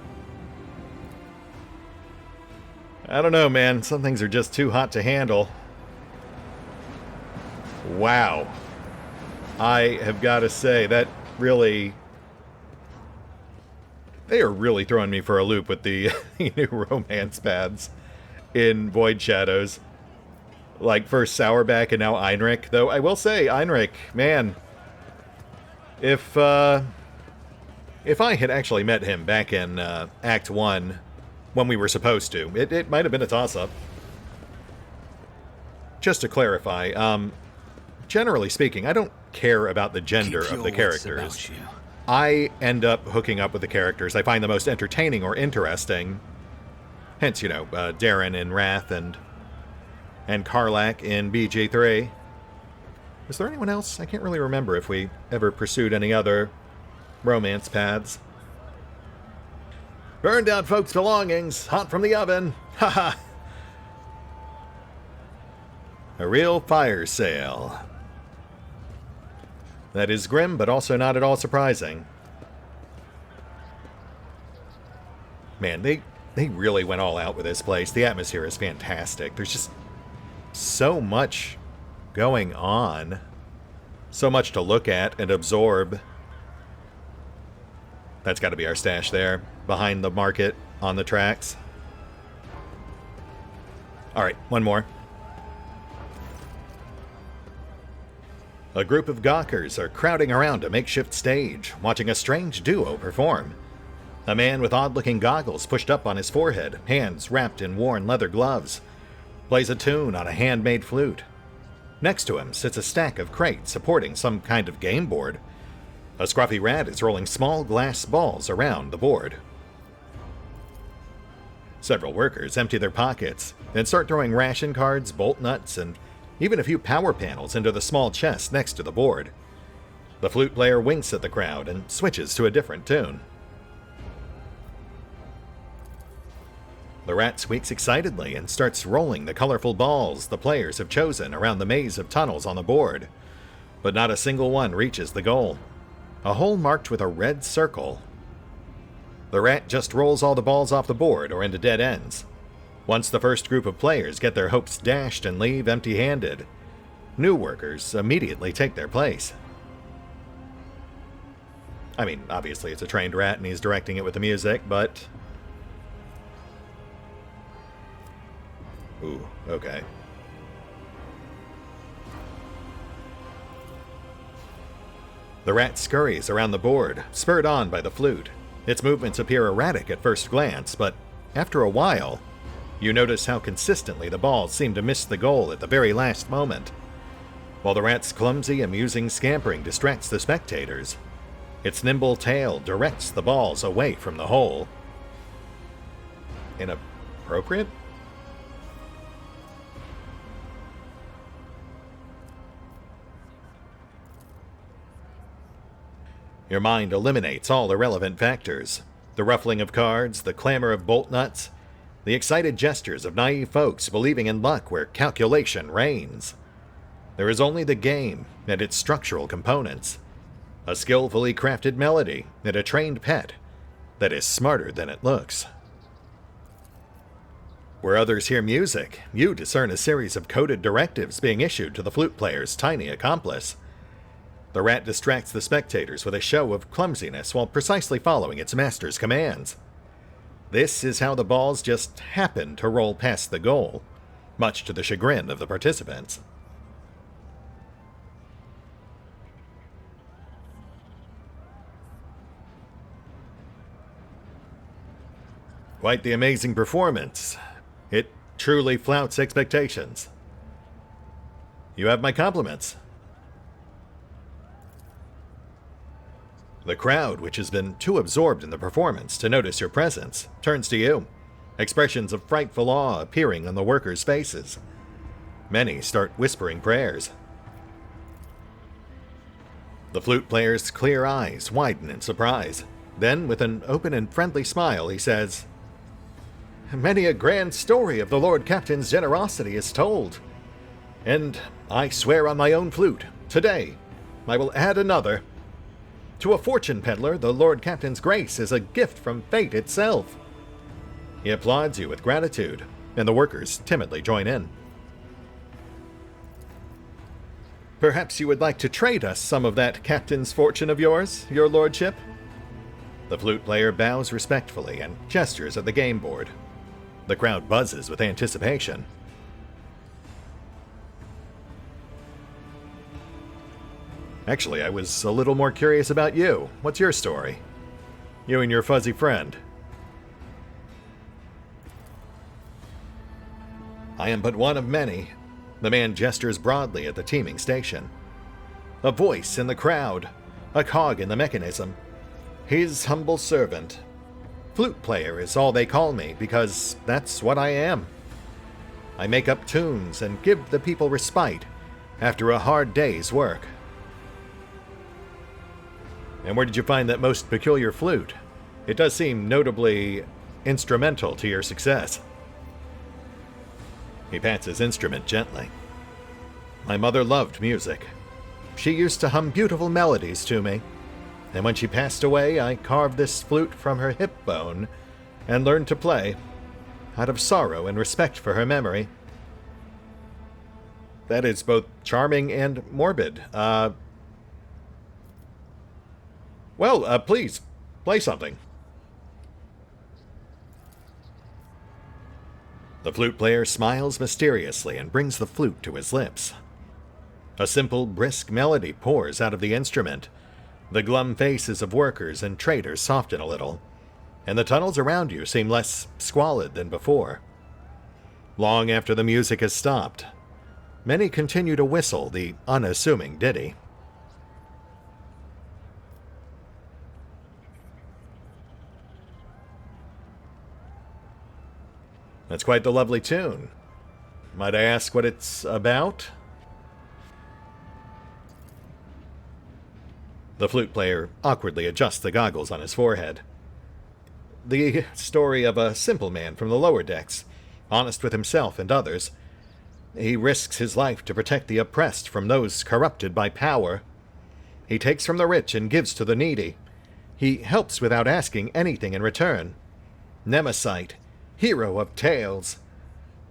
I don't know, man. Some things are just too hot to handle. Wow. I have got to say, that really... They are really throwing me for a loop with the new romance paths in Void Shadows. Like, first Sourback and now Heinrich. Though, I will say, Heinrich, man... If I had actually met him back in Act 1, when we were supposed to, it might have been a toss-up. Just to clarify, generally speaking, I don't care about the gender of the characters. I end up hooking up with the characters I find the most entertaining or interesting. Hence, you know, Darren in Wrath and Karlach in BG3. Was there anyone else? I can't really remember if we ever pursued any other romance paths. Burned out folks' belongings, hot from the oven. Haha. A real fire sale. That is grim, but also not at all surprising. Man, they really went all out with this place. The atmosphere is fantastic. There's just so much going on. So much to look at and absorb. That's got to be our stash there, behind the market, on the tracks. Alright, one more. A group of gawkers are crowding around a makeshift stage, watching a strange duo perform. A man with odd-looking goggles pushed up on his forehead, hands wrapped in worn leather gloves, plays a tune on a handmade flute. Next to him sits a stack of crates supporting some kind of game board. A scruffy rat is rolling small glass balls around the board. Several workers empty their pockets, then start throwing ration cards, bolt nuts, and even a few power panels into the small chest next to the board. The flute player winks at the crowd and switches to a different tune. The rat squeaks excitedly and starts rolling the colorful balls the players have chosen around the maze of tunnels on the board. But not a single one reaches the goal. A hole marked with a red circle. The rat just rolls all the balls off the board or into dead ends. Once the first group of players get their hopes dashed and leave empty-handed, new workers immediately take their place. I mean, obviously it's a trained rat and he's directing it with the music, but... Ooh, okay. The rat scurries around the board, spurred on by the flute. Its movements appear erratic at first glance, but after a while, you notice how consistently the balls seem to miss the goal at the very last moment. While the rat's clumsy, amusing scampering distracts the spectators, its nimble tail directs the balls away from the hole. Inappropriate? Your mind eliminates all irrelevant factors. The ruffling of cards, the clamor of bolt nuts, the excited gestures of naive folks believing in luck where calculation reigns. There is only the game and its structural components. A skillfully crafted melody and a trained pet that is smarter than it looks. Where others hear music, you discern a series of coded directives being issued to the flute player's tiny accomplice. The rat distracts the spectators with a show of clumsiness while precisely following its master's commands. This is how the balls just happen to roll past the goal, much to the chagrin of the participants. Quite the amazing performance. It truly flouts expectations. You have my compliments. The crowd, which has been too absorbed in the performance to notice your presence, turns to you, expressions of frightful awe appearing on the workers' faces. Many start whispering prayers. The flute player's clear eyes widen in surprise. Then, with an open and friendly smile, he says, "Many a grand story of the Lord Captain's generosity is told. And I swear on my own flute, today, I will add another. To a fortune peddler, the Lord Captain's grace is a gift from fate itself." He applauds you with gratitude, and the workers timidly join in. "Perhaps you would like to trade us some of that captain's fortune of yours, your lordship?" The flute player bows respectfully and gestures at the game board. The crowd buzzes with anticipation. Actually, I was a little more curious about you. What's your story? You and your fuzzy friend. I am but one of many. The man gestures broadly at the teeming station. A voice in the crowd, a cog in the mechanism. His humble servant. Flute player is all they call me, because that's what I am. I make up tunes and give the people respite after a hard day's work. And where did you find that most peculiar flute? It does seem notably instrumental to your success. He pats his instrument gently. My mother loved music. She used to hum beautiful melodies to me. And when she passed away, I carved this flute from her hip bone and learned to play, out of sorrow and respect for her memory. That is both charming and morbid. Please, play something. The flute player smiles mysteriously and brings the flute to his lips. A simple, brisk melody pours out of the instrument. The glum faces of workers and traders soften a little, and the tunnels around you seem less squalid than before. Long after the music has stopped, many continue to whistle the unassuming ditty. That's quite the lovely tune. Might I ask what it's about? The flute player awkwardly adjusts the goggles on his forehead. The story of a simple man from the lower decks, honest with himself and others. He risks his life to protect the oppressed from those corrupted by power. He takes from the rich and gives to the needy. He helps without asking anything in return. Nemesite, hero of tales,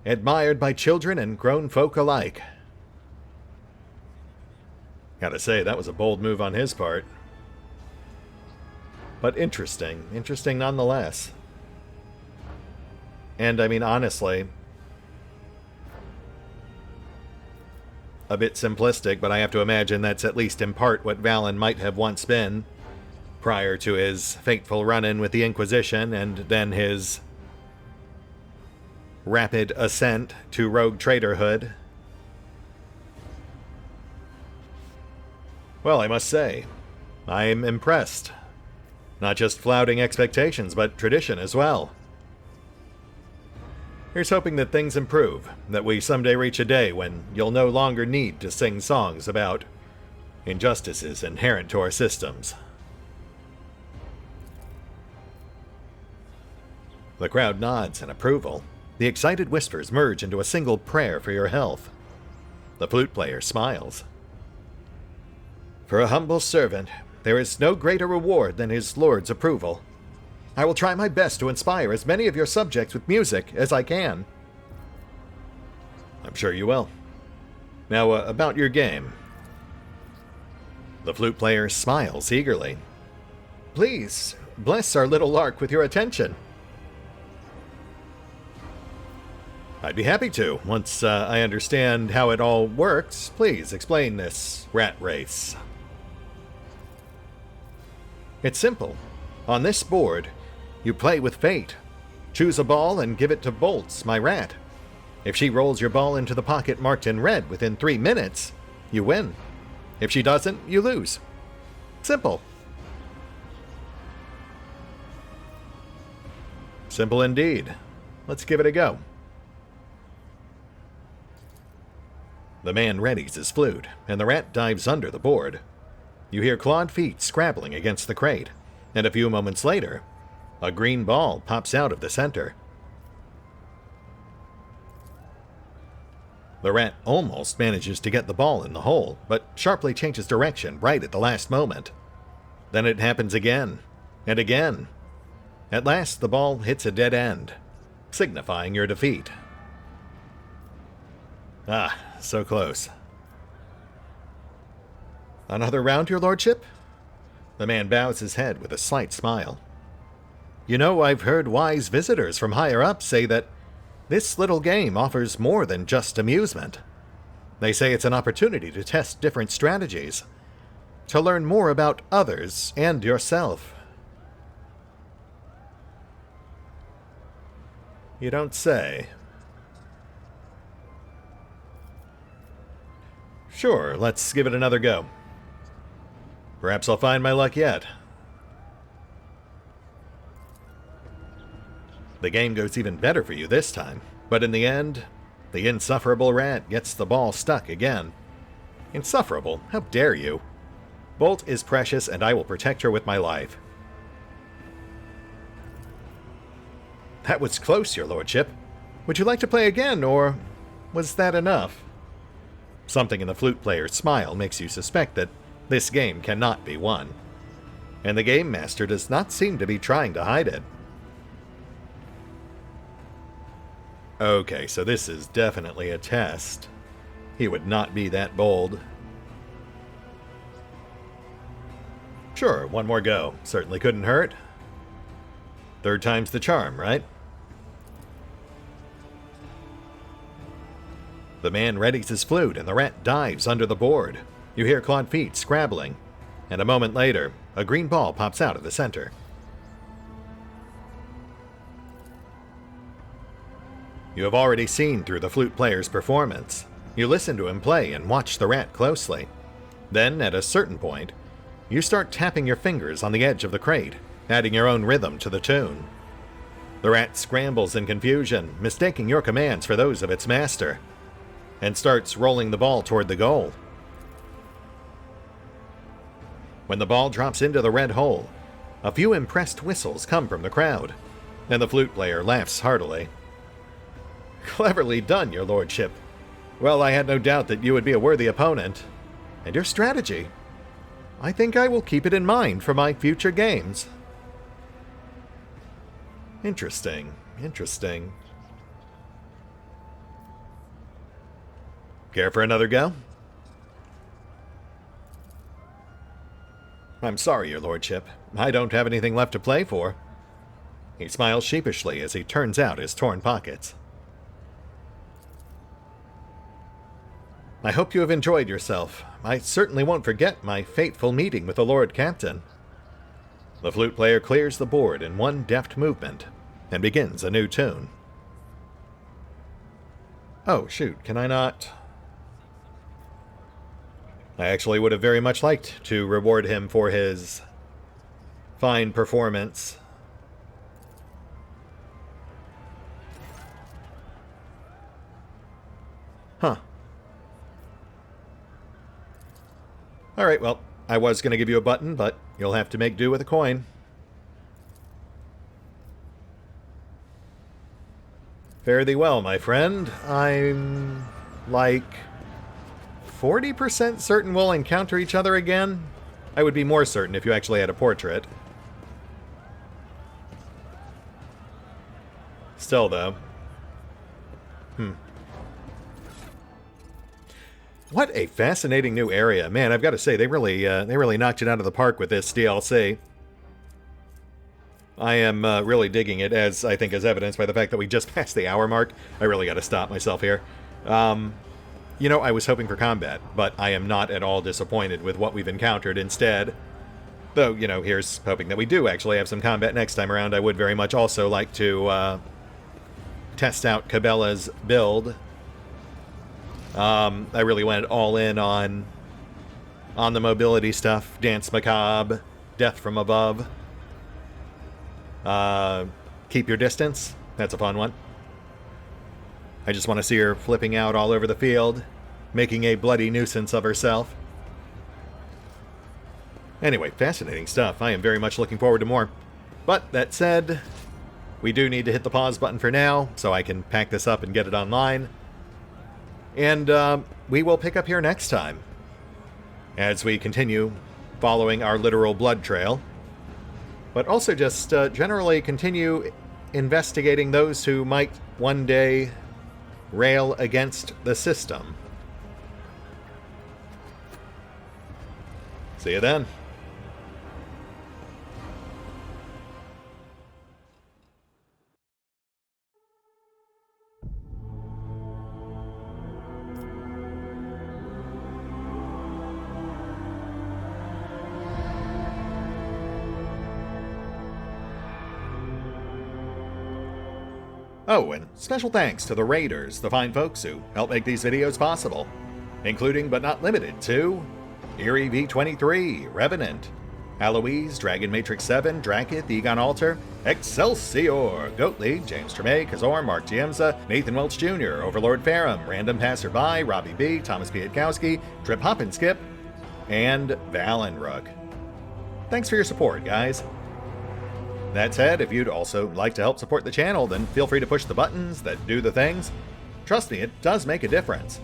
admired by children and grown folk alike. Gotta say, that was a bold move on his part. But interesting nonetheless. And I mean, honestly, a bit simplistic, but I have to imagine that's at least in part what Valin might have once been, prior to his fateful run-in with the Inquisition and then his rapid ascent to rogue traderhood. Well, I must say, I'm impressed. Not just flouting expectations, but tradition as well. Here's hoping that things improve, that we someday reach a day when you'll no longer need to sing songs about injustices inherent to our systems. The crowd nods in approval. The excited whispers merge into a single prayer for your health. The flute player smiles. For a humble servant, there is no greater reward than his lord's approval. I will try my best to inspire as many of your subjects with music as I can. I'm sure you will. Now, about your game. The flute player smiles eagerly. Please, bless our little lark with your attention. I'd be happy to, once I understand how it all works. Please explain this rat race. It's simple. On this board, you play with fate. Choose a ball and give it to Bolts, my rat. If she rolls your ball into the pocket marked in red within 3 minutes, you win. If she doesn't, you lose. Simple. Simple indeed. Let's give it a go. The man readies his flute, and the rat dives under the board. You hear clawed feet scrabbling against the crate, and a few moments later, a green ball pops out of the center. The rat almost manages to get the ball in the hole, but sharply changes direction right at the last moment. Then it happens again, and again. At last, the ball hits a dead end, signifying your defeat. Ah, so close. Another round, your lordship? The man bows his head with a slight smile. You know, I've heard wise visitors from higher up say that this little game offers more than just amusement. They say it's an opportunity to test different strategies, to learn more about others and yourself. You don't say. Sure, let's give it another go. Perhaps I'll find my luck yet. The game goes even better for you this time, but in the end, the insufferable rat gets the ball stuck again. Insufferable? How dare you? Bolt is precious, and I will protect her with my life. That was close, your lordship. Would you like to play again, or was that enough? Something in the flute player's smile makes you suspect that this game cannot be won. And the game master does not seem to be trying to hide it. Okay, so this is definitely a test. He would not be that bold. Sure, one more go. Certainly couldn't hurt. Third time's the charm, right? The man readies his flute and the rat dives under the board. You hear clawed feet scrabbling, and a moment later, a green ball pops out of the center. You have already seen through the flute player's performance. You listen to him play and watch the rat closely. Then, at a certain point, you start tapping your fingers on the edge of the crate, adding your own rhythm to the tune. The rat scrambles in confusion, mistaking your commands for those of its master, and starts rolling the ball toward the goal. When the ball drops into the red hole, a few impressed whistles come from the crowd, and the flute player laughs heartily. Cleverly done, your lordship. Well, I had no doubt that you would be a worthy opponent. And your strategy. I think I will keep it in mind for my future games. Interesting. Interesting. Care for another go? I'm sorry, your lordship. I don't have anything left to play for. He smiles sheepishly as he turns out his torn pockets. I hope you have enjoyed yourself. I certainly won't forget my fateful meeting with the Lord Captain. The flute player clears the board in one deft movement and begins a new tune. Oh, shoot, can I not? I actually would have very much liked to reward him for his fine performance. Huh. Alright, well, I was going to give you a button, but you'll have to make do with a coin. Fare thee well, my friend. I'm like 40% certain we'll encounter each other again. I would be more certain if you actually had a portrait. Still, though. What a fascinating new area. Man, I've got to say, they really knocked it out of the park with this DLC. I am really digging it, as I think is evidenced by the fact that we just passed the hour mark. I really got to stop myself here. You know, I was hoping for combat, but I am not at all disappointed with what we've encountered instead. Though, you know, here's hoping that we do actually have some combat next time around. I would very much also like to test out Cabela's build. I really went all in on the mobility stuff. Dance Macabre, Death from Above. Keep Your Distance. That's a fun one. I just want to see her flipping out all over the field, making a bloody nuisance of herself. Anyway, fascinating stuff. I am very much looking forward to more. But that said, we do need to hit the pause button for now, so I can pack this up and get it online. And we will pick up here next time, as we continue following our literal blood trail. But also just generally continue investigating those who might one day rail against the system. See you then. Oh, and special thanks to the Raiders, the fine folks who help make these videos possible, including but not limited to Eerie V23, Revenant, Alois, Dragon Matrix 7, Drakiith, EgonAlter, Exsellsior, Gottlieb, James Trimmier, Kazorm, Mark Giemza, Nathan Welch Jr., OverlordPherom, RandomPassrby, RobbyB, Tomasz Piątkowski, Triphoppenskip, and Valinrook. Thanks for your support, guys. That said, if you'd also like to help support the channel, then feel free to push the buttons that do the things. Trust me, it does make a difference.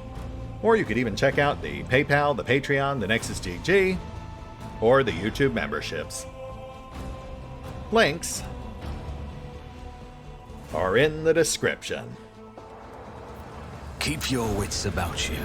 Or you could even check out the PayPal, the Patreon, the Nexus GG, or the YouTube memberships. Links are in the description. Keep your wits about you.